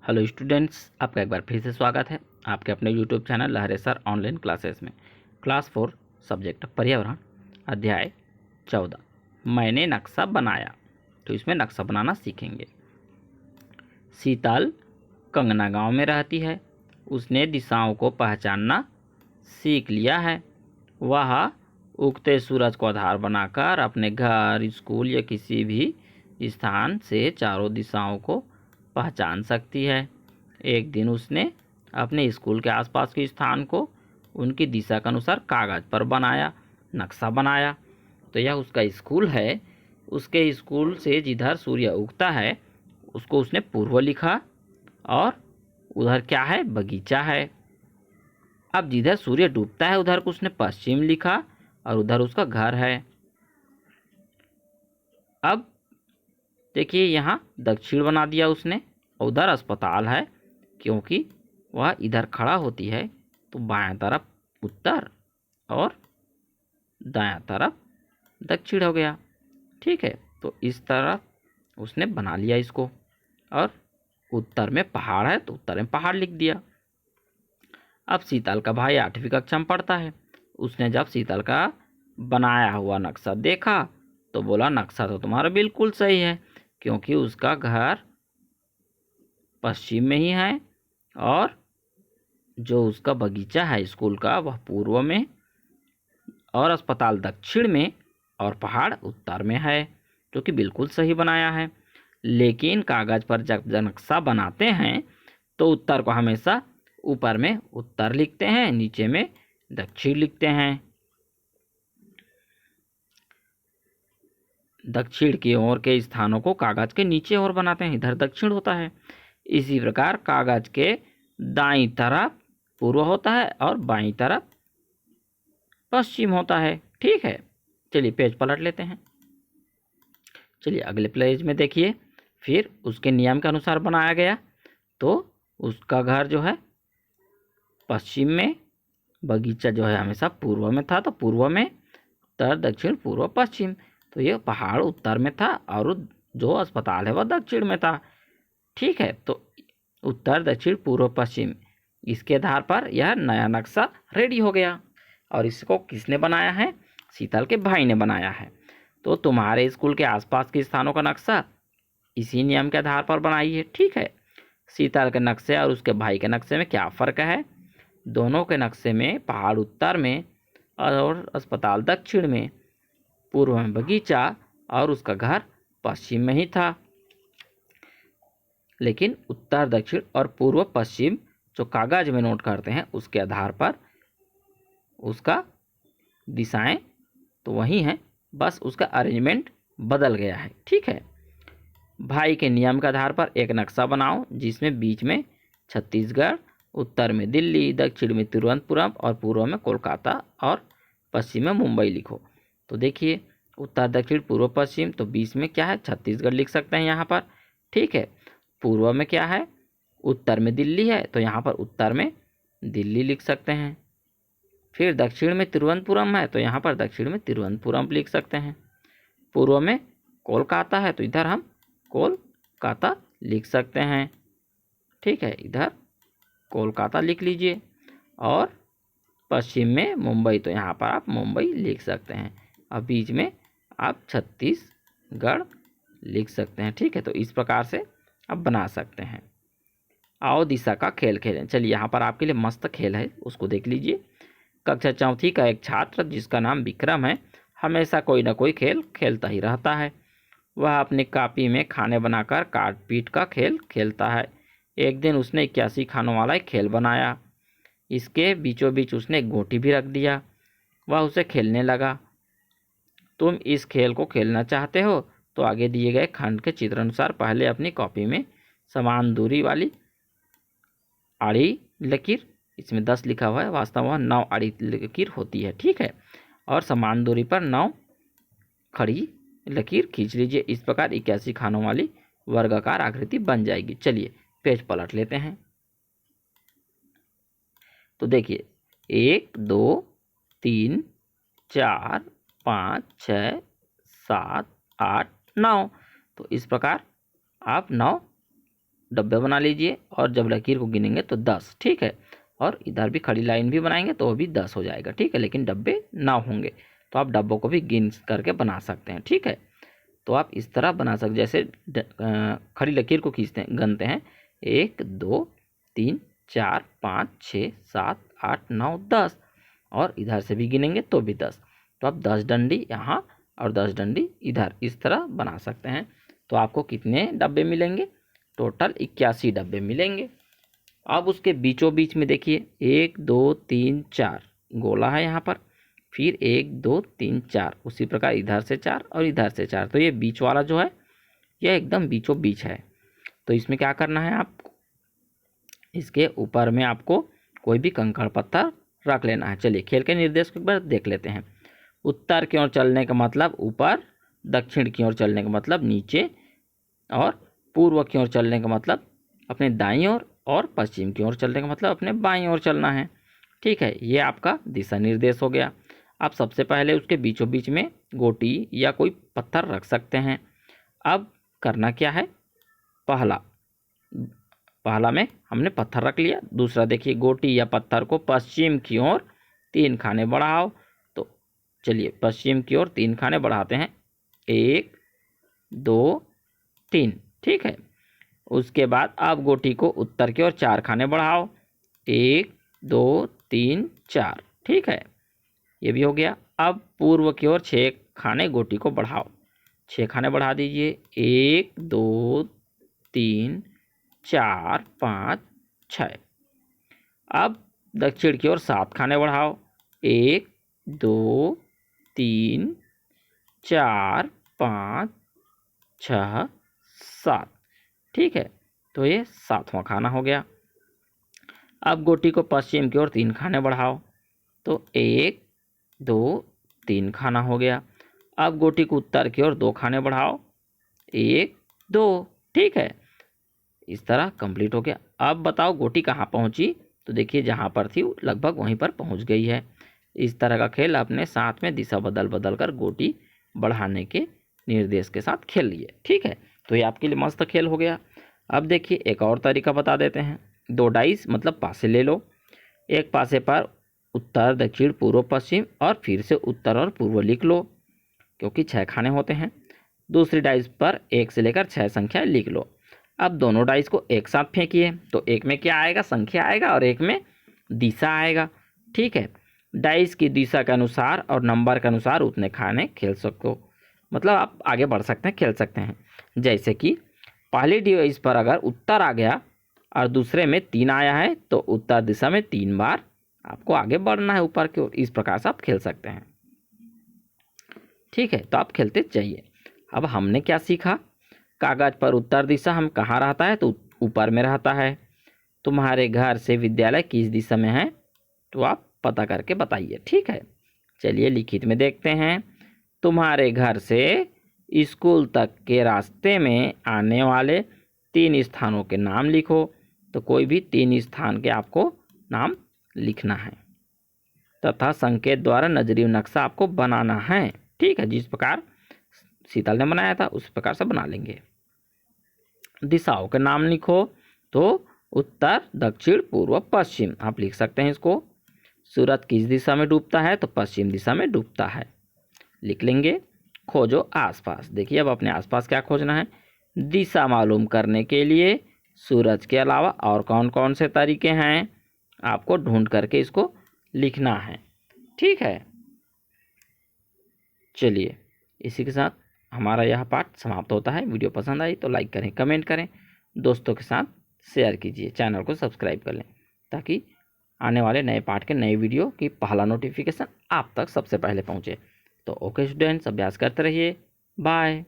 Hello students, आपका एक बार फिर से स्वागत है आपके अपने यूट्यूब चैनल लहरे सर ऑनलाइन क्लासेस में। क्लास 4 सब्जेक्ट पर्यावरण, अध्याय 14 मैंने नक्शा बनाया। तो इसमें नक्शा बनाना सीखेंगे। शीतल कंगना गांव में रहती है। उसने दिशाओं को पहचानना सीख लिया है। वह उगते सूरज को आधार बनाकर अपने घर, स्कूल या किसी भी स्थान से चारों दिशाओं को पहचान सकती है। एक दिन उसने अपने स्कूल के आसपास के स्थान को उनकी दिशा के अनुसार कागज पर नक्शा बनाया। तो यह उसका स्कूल है। उसके स्कूल से जिधर सूर्य उगता है उसको उसने पूर्व लिखा, और उधर क्या है, बगीचा है। अब जिधर सूर्य डूबता है उधर को उसने पश्चिम लिखा, और उधर उसका घर है। अब देखिए यहाँ दक्षिण बना दिया उसने, उधर अस्पताल है, क्योंकि वह इधर खड़ा होती है तो बाएं तरफ उत्तर और दायां तरफ दक्षिण हो गया। ठीक है, तो इस तरह उसने बना लिया इसको। और उत्तर में पहाड़ है तो उत्तर में पहाड़ लिख दिया। अब शीतल का भाई 8वीं कक्षा में पढ़ता है। उसने जब शीतल का बनाया हुआ नक्शा देखा तो बोला, नक्शा तो तुम्हारा बिल्कुल सही है, क्योंकि उसका घर पश्चिम में ही है, और जो उसका बगीचा है स्कूल का वह पूर्व में, और अस्पताल दक्षिण में, और पहाड़ उत्तर में है, जो कि बिल्कुल सही बनाया है। लेकिन कागज पर जब नक्शा बनाते हैं तो उत्तर को हमेशा ऊपर में उत्तर लिखते हैं, नीचे में दक्षिण लिखते हैं। दक्षिण की ओर के स्थानों को कागज के नीचे और बनाते हैं, इधर दक्षिण होता है। इसी प्रकार कागज के दाईं तरफ पूर्व होता है और बाईं तरफ पश्चिम होता है। ठीक है, चलिए पेज पलट लेते हैं। चलिए अगले पेज में देखिए, फिर उसके नियम के अनुसार बनाया गया। तो उसका घर जो है पश्चिम में, बगीचा जो है हमेशा पूर्व में था, तो पूर्व में उत्तर दक्षिण पूर्व पश्चिम। तो ये पहाड़ उत्तर में था और जो अस्पताल है वह दक्षिण में था। ठीक है, तो उत्तर दक्षिण पूर्व पश्चिम, इसके आधार पर यह नया नक्शा रेडी हो गया। और इसको किसने बनाया है? शीतल के भाई ने बनाया है। तो तुम्हारे स्कूल के आसपास के स्थानों का नक्शा इसी नियम के आधार पर बनाइए। ठीक है, शीतल के नक्शे और उसके भाई के नक्शे में क्या फ़र्क है? दोनों के नक्शे में पहाड़ उत्तर में और अस्पताल दक्षिण में, पूर्व में बगीचा और उसका घर पश्चिम में ही था। लेकिन उत्तर दक्षिण और पूर्व पश्चिम जो कागज में नोट करते हैं उसके आधार पर उसका दिशाएं तो वही हैं, बस उसका अरेंजमेंट बदल गया है। ठीक है, भाई के नियम के आधार पर एक नक्शा बनाओ जिसमें बीच में छत्तीसगढ़, उत्तर में दिल्ली, दक्षिण में तिरुवनंतपुरम और पूर्व में कोलकाता और पश्चिम में मुंबई लिखो। तो देखिए उत्तर दक्षिण पूर्व पश्चिम, तो बीच में क्या है, छत्तीसगढ़ लिख सकते हैं यहाँ पर। ठीक है, पूर्व में क्या है, उत्तर में दिल्ली है, तो यहाँ पर उत्तर में दिल्ली लिख सकते हैं। फिर दक्षिण में तिरुवनंतपुरम है, तो यहाँ पर दक्षिण में तिरुवनंतपुरम लिख सकते हैं। पूर्व में कोलकाता है, तो इधर हम कोलकाता लिख सकते हैं। ठीक है, इधर कोलकाता लिख लीजिए। और पश्चिम में मुंबई, तो यहाँ पर आप मुंबई लिख सकते हैं। और बीच में आप छत्तीसगढ़ लिख सकते हैं। ठीक है, तो इस प्रकार से आप बना सकते हैं। आओ दिशा का खेल खेलें। चलिए यहाँ पर आपके लिए मस्त खेल है, उसको देख लीजिए। कक्षा 4वीं का एक छात्र जिसका नाम विक्रम है हमेशा कोई ना कोई खेल खेलता ही रहता है। वह अपनी कॉपी में खाने बनाकर काट पीट का खेल खेलता है। एक दिन उसने 81 खानों वाला एक खेल बनाया। इसके बीचों बीच उसने एक गोटी भी रख दिया। वह उसे खेलने लगा। तुम इस खेल को खेलना चाहते हो तो आगे दिए गए खंड के चित्र अनुसार पहले अपनी कॉपी में समान दूरी वाली आड़ी लकीर, इसमें 10 लिखा हुआ है, वास्तव में 9 आड़ी लकीर होती है। ठीक है, और समान दूरी पर 9 खड़ी लकीर खींच लीजिए। इस प्रकार 81 खानों वाली वर्गाकार आकृति बन जाएगी। चलिए पेज पलट लेते हैं। तो देखिए 1 2 3 4 5 6 7 8 9, तो इस प्रकार आप 9 डब्बे बना लीजिए और जब लकीर को गिनेंगे तो 10, ठीक है। और इधर भी खड़ी लाइन भी बनाएंगे तो वो भी 10 हो जाएगा, ठीक है। लेकिन डब्बे ना होंगे तो आप डब्बों को भी गिन करके बना सकते हैं, ठीक है। तो आप इस तरह बना सकते, जैसे खड़ी लकीर को खींचते हैं, गिनते हैं 1 2 3 4 5 6 7 8 9 10, और इधर से भी गिनेंगे तो भी 10। तो आप 10 डंडी यहाँ और 10 डंडी इधर इस तरह बना सकते हैं। तो आपको कितने डब्बे मिलेंगे? टोटल 81 डब्बे मिलेंगे। अब उसके बीचों बीच में देखिए 1 2 3 4 गोला है यहाँ पर, फिर 1 2 3 4, उसी प्रकार इधर से 4 और इधर से 4। तो ये बीच वाला जो है यह एकदम बीचों बीच है। तो इसमें क्या करना है आपको, इसके ऊपर में आपको कोई भी कंकड़ पत्थर रख लेना है। चलिए खेल के निर्देश को एक बार देख लेते हैं। उत्तर की ओर चलने का मतलब ऊपर, दक्षिण की ओर चलने का मतलब नीचे, और पूर्व की ओर चलने का मतलब अपने दाईं ओर, और पश्चिम की ओर चलने का मतलब अपने बाईं ओर चलना है, ठीक है। ये आपका दिशा निर्देश हो गया। आप सबसे पहले उसके बीचों बीच में गोटी या कोई पत्थर रख सकते हैं। अब करना क्या है, पहला में हमने पत्थर रख लिया। दूसरा देखिए, गोटी या पत्थर को पश्चिम की ओर 3 खाने बढ़ाओ। तो चलिए पश्चिम की ओर 3 खाने बढ़ाते हैं, 1 2 3, ठीक है। उसके बाद आप गोटी को उत्तर की ओर 4 खाने बढ़ाओ, 1 2 3 4, ठीक है, ये भी हो गया। अब पूर्व की ओर 6 खाने गोटी को बढ़ाओ, 6 खाने बढ़ा दीजिए, 1 2 3 4 5 6। अब दक्षिण की ओर 7 खाने बढ़ाओ, 1 2 3 4 5 6 7, ठीक है। तो ये 7वां खाना हो गया। अब गोटी को पश्चिम की ओर 3 खाने बढ़ाओ, तो 1 2 3 खाना हो गया। अब गोटी को उत्तर की ओर 2 खाने बढ़ाओ, 1 2, ठीक है। इस तरह कंप्लीट हो गया। अब बताओ गोटी कहाँ पहुँची? तो देखिए जहाँ पर थी लगभग वहीं पर पहुँच गई है। इस तरह का खेल अपने साथ में दिशा बदल बदल कर गोटी बढ़ाने के निर्देश के साथ खेल लिए, ठीक है। तो ये आपके लिए मस्त खेल हो गया। अब देखिए एक और तरीका बता देते हैं। 2 डाइस मतलब पासे ले लो, एक पासे पर उत्तर दक्षिण पूर्व पश्चिम और फिर से उत्तर और पूर्व लिख लो, क्योंकि 6 खाने होते हैं। दूसरी डाइस पर 1 से लेकर 6 संख्या लिख लो। अब दोनों डाइस को एक साथ फेंकिए, तो एक में क्या आएगा, संख्या आएगा, और एक में दिशा आएगा, ठीक है। डाइस की दिशा के अनुसार और नंबर के अनुसार उतने खाने खेल सकते हो, मतलब आप आगे बढ़ सकते हैं, खेल सकते हैं। जैसे कि पहली डाइस पर अगर उत्तर आ गया और दूसरे में 3 आया है, तो उत्तर दिशा में 3 बार आपको आगे बढ़ना है ऊपर की ओर। इस प्रकार से आप खेल सकते हैं, ठीक है। तो आप खेलते जाइए। अब हमने क्या सीखा, कागज पर उत्तर दिशा हम कहाँ रहता है, तो ऊपर में रहता है। तुम्हारे घर से विद्यालय किस दिशा में है, तो आप पता करके बताइए, ठीक है। चलिए लिखित में देखते हैं। तुम्हारे घर से स्कूल तक के रास्ते में आने वाले 3 स्थानों के नाम लिखो। तो कोई भी 3 स्थान के आपको नाम लिखना है तथा संकेत द्वारा नजरीय नक्शा आपको बनाना है, ठीक है। जिस प्रकार शीतल ने बनाया था उस प्रकार से बना लेंगे। दिशाओं के नाम लिखो, तो उत्तर दक्षिण पूर्व पश्चिम आप लिख सकते हैं इसको। सूरज किस दिशा में डूबता है, तो पश्चिम दिशा में डूबता है, लिख लेंगे। खोजो आसपास, देखिए अब अपने आसपास क्या खोजना है। दिशा मालूम करने के लिए सूरज के अलावा और कौन कौन से तरीके हैं, आपको ढूंढ करके इसको लिखना है, ठीक है। चलिए इसी के साथ हमारा यह पाठ समाप्त होता है। वीडियो पसंद आई तो लाइक करें, कमेंट करें, दोस्तों के साथ शेयर कीजिए, चैनल को सब्सक्राइब कर लें, ताकि आने वाले नए पाठ के नए वीडियो की पहला नोटिफिकेशन आप तक सबसे पहले पहुंचे। तो ओके स्टूडेंट्स, अभ्यास करते रहिए। बाय।